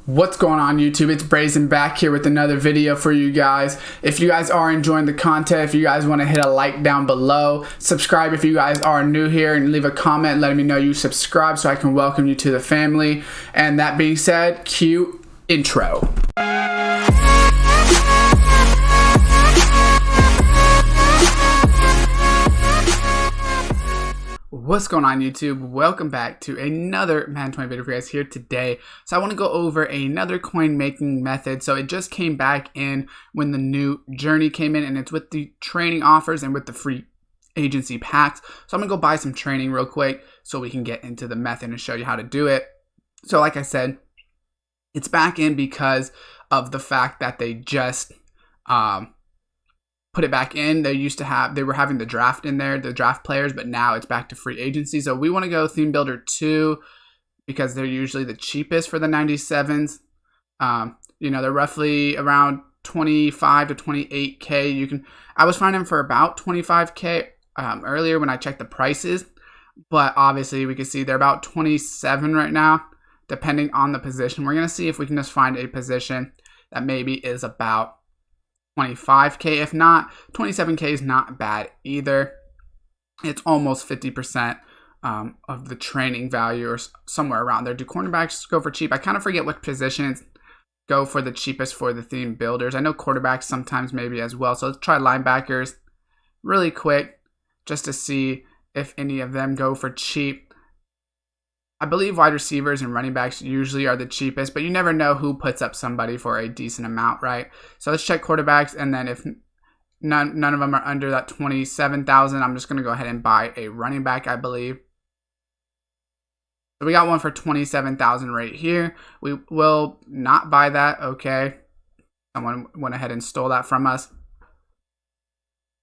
What's going on YouTube? It's Brazen back here with another video for you guys. If you guys are enjoying the content, if you guys want to hit a like down below, subscribe if you guys are new here, and leave a comment letting me know you subscribe so I can welcome you to the family. And that being said, cue intro. What's going on YouTube? Welcome back to another Madden 20 video for you guys here today. So I want to go over another coin making method. So it just came back in when the new journey came in, and it's with the training offers and with the free agency packs. So I'm gonna go buy some training real quick so we can get into the method and show you how to do it. So like I said, it's back in because of the fact that they just put it back in. They were having the draft in there, the draft players, but now it's back to free agency. So we want to go Theme Builder 2 because they're usually the cheapest for the 97s. They're roughly around 25 to 28K. I was finding them for about 25K earlier when I checked the prices, but obviously we can see they're about 27 right now, depending on the position. We're going to see if we can just find a position that maybe is about 25K. If not, 27K is not bad either. It's almost 50% of the training value, or somewhere around there. Do cornerbacks go for cheap? I kind of forget what positions go for the cheapest for the theme builders. I know quarterbacks sometimes maybe as well. So let's try linebackers really quick just to see if any of them go for cheap. I believe wide receivers and running backs usually are the cheapest, but you never know who puts up somebody for a decent amount, right? So let's check quarterbacks, and then if none of them are under that 27,000, I'm just going to go ahead and buy a running back, I believe. So we got one for 27,000 right here. We will not buy that, okay. Someone went ahead and stole that from us.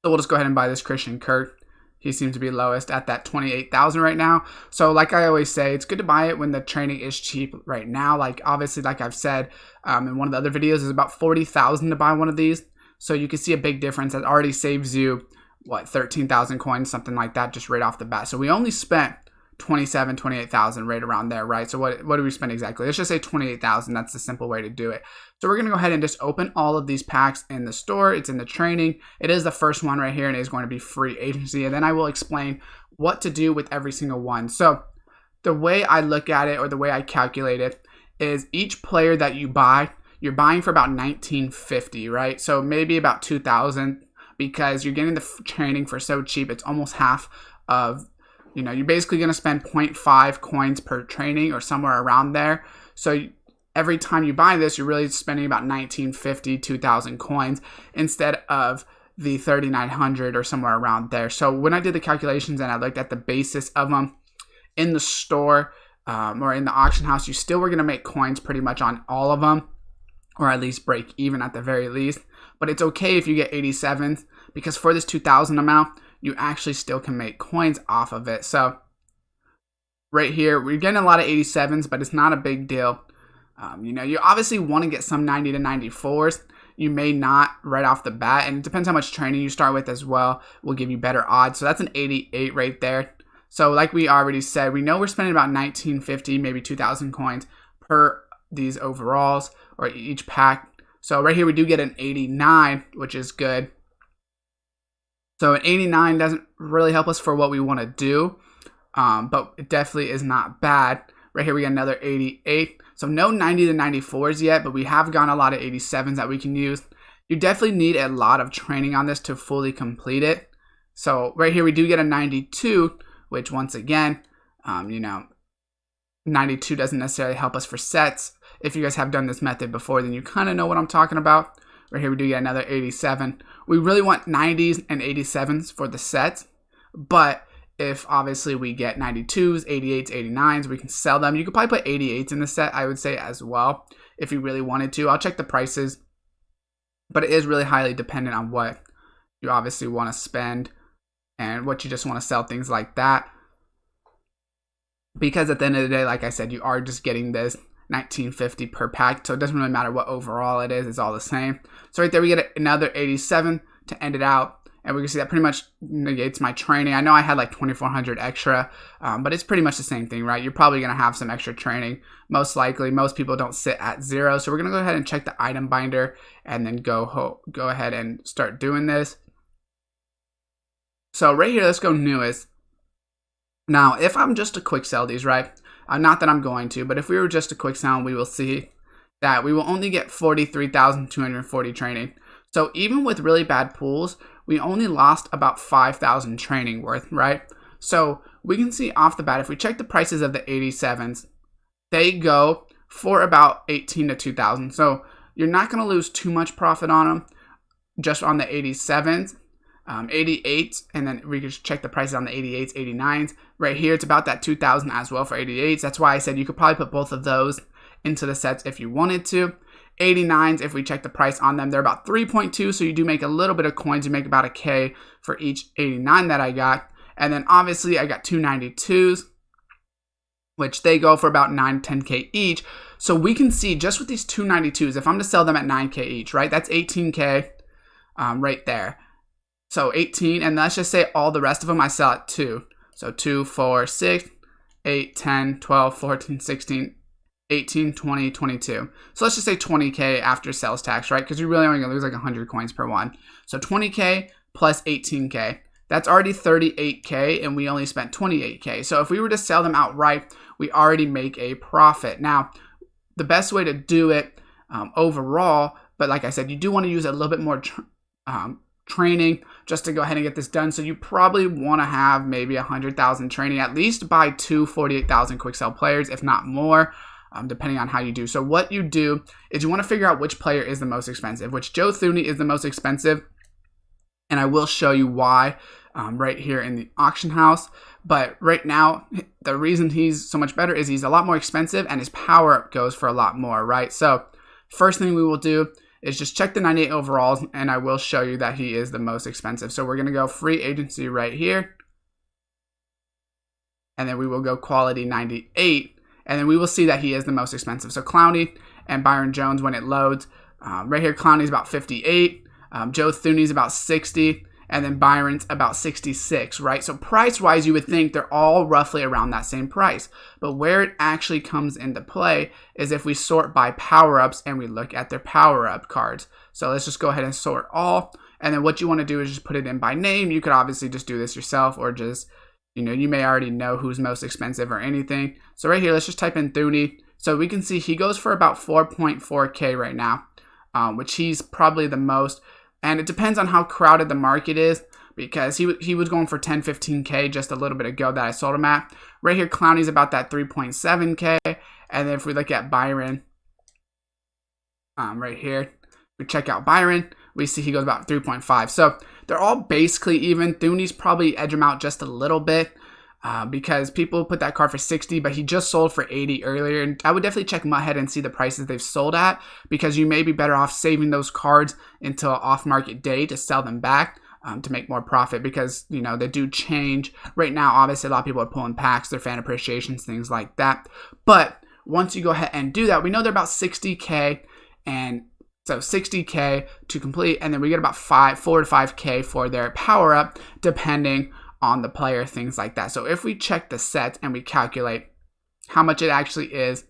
So we'll just go ahead and buy this Christian Kirk. He seems to be lowest at that 28,000 right now. So like I always say, it's good to buy it when the training is cheap right now. Like obviously, like I've said in one of the other videos, is about 40,000 to buy one of these. So you can see a big difference. That already saves you, 13,000 coins, something like that, just right off the bat. So we only spent 28,000 right around there, right? So what do we spend exactly? Let's just say 28,000. That's the simple way to do it. So we're going to go ahead and just open all of these packs in the store. It's in the training. It is the first one right here, and it is going to be free agency. And then I will explain what to do with every single one. So the way I look at it, or the way I calculate it, is each player that you buy, you're buying for about 1950, right? So maybe about 2,000, because you're getting the training for so cheap. It's almost half of, you're basically going to spend 0.5 coins per training, or somewhere around there. So every time you buy this, you're really spending about 1950, 2,000 coins instead of the 3,900 or somewhere around there. So when I did the calculations and I looked at the basis of them in the store or in the auction house, you still were going to make coins pretty much on all of them, or at least break even at the very least. But it's okay if you get 87s, because for this 2,000 amount, you actually still can make coins off of it. So right here, we're getting a lot of 87s, but it's not a big deal. You obviously want to get some 90 to 94s. You may not right off the bat, and it depends how much training you start with as well. Will give you better odds. So that's an 88 right there. So like we already said, we know we're spending about 1950, maybe 2,000 coins per these overalls, or each pack. So right here we do get an 89, which is good. So an 89 doesn't really help us for what we want to do, but it definitely is not bad. Right here we got another 88. So no 90 to 94s yet, but we have gotten a lot of 87s that we can use. You definitely need a lot of training on this to fully complete it. So right here we do get a 92, which once again, 92 doesn't necessarily help us for sets. If you guys have done this method before, then you kind of know what I'm talking about. Right here we do get another 87. We really want 90s and 87s for the sets, but if obviously we get 92s, 88s, 89s, we can sell them. You could probably put 88s in the set, I would say, as well, if you really wanted to. I'll check the prices, but it is really highly dependent on what you obviously want to spend and what you just want to sell, things like that. Because at the end of the day, like I said, you are just getting this 1950 per pack, so it doesn't really matter what overall it is, it's all the same. So right there we get another 87 to end it out, And we can see that pretty much negates my training. I know I had like 2,400 extra, but it's pretty much the same thing, right? You're probably going to have some extra training. Most likely, most people don't sit at 0. So we're going to go ahead and check the item binder and then go ahead and start doing this. So right here, let's go newest. Now, if I'm just to quick sell these, right? Not that I'm going to, but if we were just to quick sell, we will see that we will only get 43,240 training. So even with really bad pools, we only lost about 5,000 training worth, right? So we can see off the bat, if we check the prices of the 87s, they go for about 18 to 2,000. So you're not going to lose too much profit on them just on the 87s. 88s, and then we can check the prices on the 88s, 89s. Right here, it's about that 2,000 as well for 88s. That's why I said you could probably put both of those into the sets if you wanted to. 89s, if we check the price on them, they're about 3.2, so you do make a little bit of coins. You make about a K for each 89 that I got. And then obviously I got 292s, which they go for about 9, 10K each. So we can see just with these 292s, if I'm to sell them at 9K each, right, that's 18K right there. So 18, and let's just say all the rest of them I sell at 2. So 2, 4, 6, 8, 10, 12, 14, 16, 18, 20, 22. So let's just say 20K after sales tax, right? Because you're really only going to lose like 100 coins per one. So 20K plus 18K. That's already 38K, and we only spent 28K. So if we were to sell them outright, we already make a profit. Now, the best way to do it overall, but like I said, you do want to use a little bit more training just to go ahead and get this done. So you probably want to have maybe 100,000 training, at least buy 2 48,000 quick sell players, if not more, depending on how you do. So what you do is you want to figure out which player is the most expensive, which Joe Thuney is the most expensive. And I will show you why right here in the auction house. But right now, the reason he's so much better is he's a lot more expensive and his power up goes for a lot more, right? So first thing we will do is just check the 98 overalls, and I will show you that he is the most expensive. So we're going to go free agency right here. And then we will go quality 98. And then we will see that he is the most expensive. So Clowney and Byron Jones, when it loads, right here, Clowney's about 58. Joe Thuney's about 60. And then Byron's about 66, right? So price-wise, you would think they're all roughly around that same price. But where it actually comes into play is if we sort by power-ups and we look at their power-up cards. So let's just go ahead and sort all. And then what you want to do is just put it in by name. You could obviously just do this yourself, or just, you may already know who's most expensive or anything. So right here, let's just type in Thuney. So we can see he goes for about 4.4K right now, which he's probably the most. And it depends on how crowded the market is, because he was going for 10, 15K just a little bit ago that I sold him at. Right here, Clowney's about that 3.7K. And then if we look at Byron, right here, we check out Byron, we see he goes about 3.5. So they're all basically even. Thuney's probably edge him out just a little bit because people put that card for 60, but he just sold for 80 earlier. And I would definitely check Muthead and see the prices they've sold at, because you may be better off saving those cards until an off-market day to sell them back to make more profit, because, they do change. Right now, obviously, a lot of people are pulling packs, their fan appreciations, things like that. But once you go ahead and do that, we know they're about 60K, and so 60K to complete, and then we get about 4 to 5K for their power-up, depending on the player, things like that. So if we check the set and we calculate how much it actually is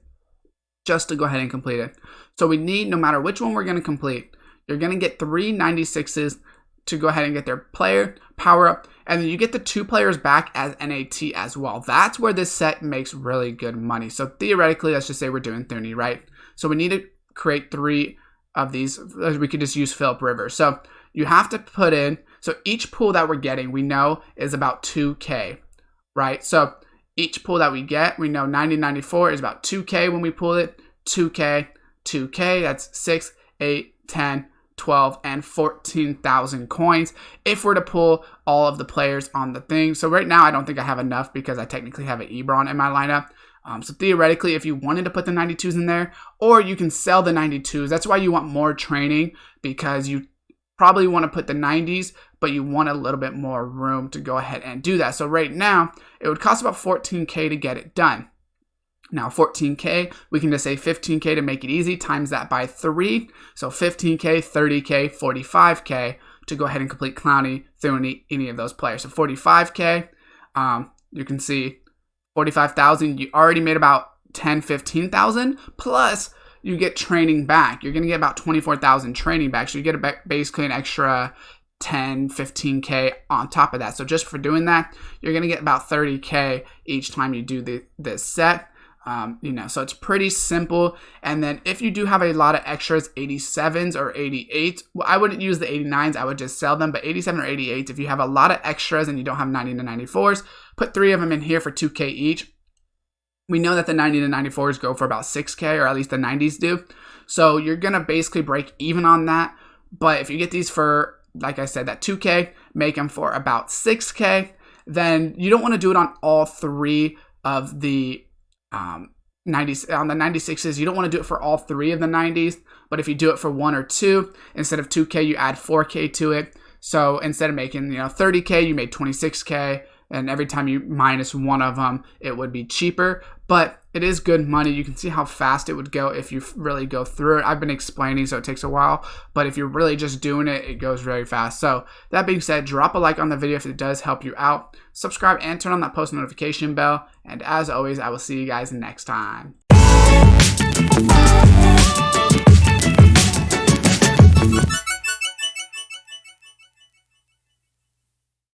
just to go ahead and complete it. So we need, no matter which one we're going to complete, you're going to get 3 96s to go ahead and get their player, power up, and then you get the 2 players back as NAT as well. That's where this set makes really good money. So theoretically, let's just say we're doing Thuney, right? So we need to create 3 of these. We could just use Philip Rivers. So you have to put in, so each pool that we're getting, we know is about 2K, right? So each pool that we get, we know 90-94 is about 2K when we pull it, 2K, 2K, that's 6, 8, 10, 12, and 14,000 coins if we're to pull all of the players on the thing. So right now, I don't think I have enough because I technically have an Ebron in my lineup. So theoretically, if you wanted to put the 92s in there, or you can sell the 92s, that's why you want more training, because you probably want to put the 90s, but you want a little bit more room to go ahead and do that. So right now, it would cost about 14K to get it done. Now 14K, we can just say 15K to make it easy, times that by 3. So 15K, 30K, 45K to go ahead and complete Clowney, through any of those players. So 45K, you can see 45,000. You already made about 10, 15,000 plus you get training back. You're going to get about 24,000 training back. So you get basically an extra 10, 15K on top of that. So just for doing that, you're going to get about 30K each time you do this set. So it's pretty simple. And then if you do have a lot of extras, 87s or 88s, well, I wouldn't use the 89s, I would just sell them. But 87 or 88s, if you have a lot of extras and you don't have 90 to 94s, put 3 of them in here for 2K each. We know that the 90 to 94s go for about 6K, or at least the 90s do. So you're going to basically break even on that. But if you get these for, like I said, that 2K, make them for about 6K, then you don't want to do it on all 3 of the 90s. On the 96s, you don't want to do it for all 3 of the 90s. But if you do it for 1 or 2, instead of 2K, you add 4K to it. So instead of making 30K, you made 26K. And every time you minus 1 of them, it would be cheaper. But it is good money. You can see how fast it would go if you really go through it. I've been explaining, so it takes a while. But if you're really just doing it, it goes very fast. So that being said, drop a like on the video if it does help you out. Subscribe and turn on that post notification bell. And as always, I will see you guys next time.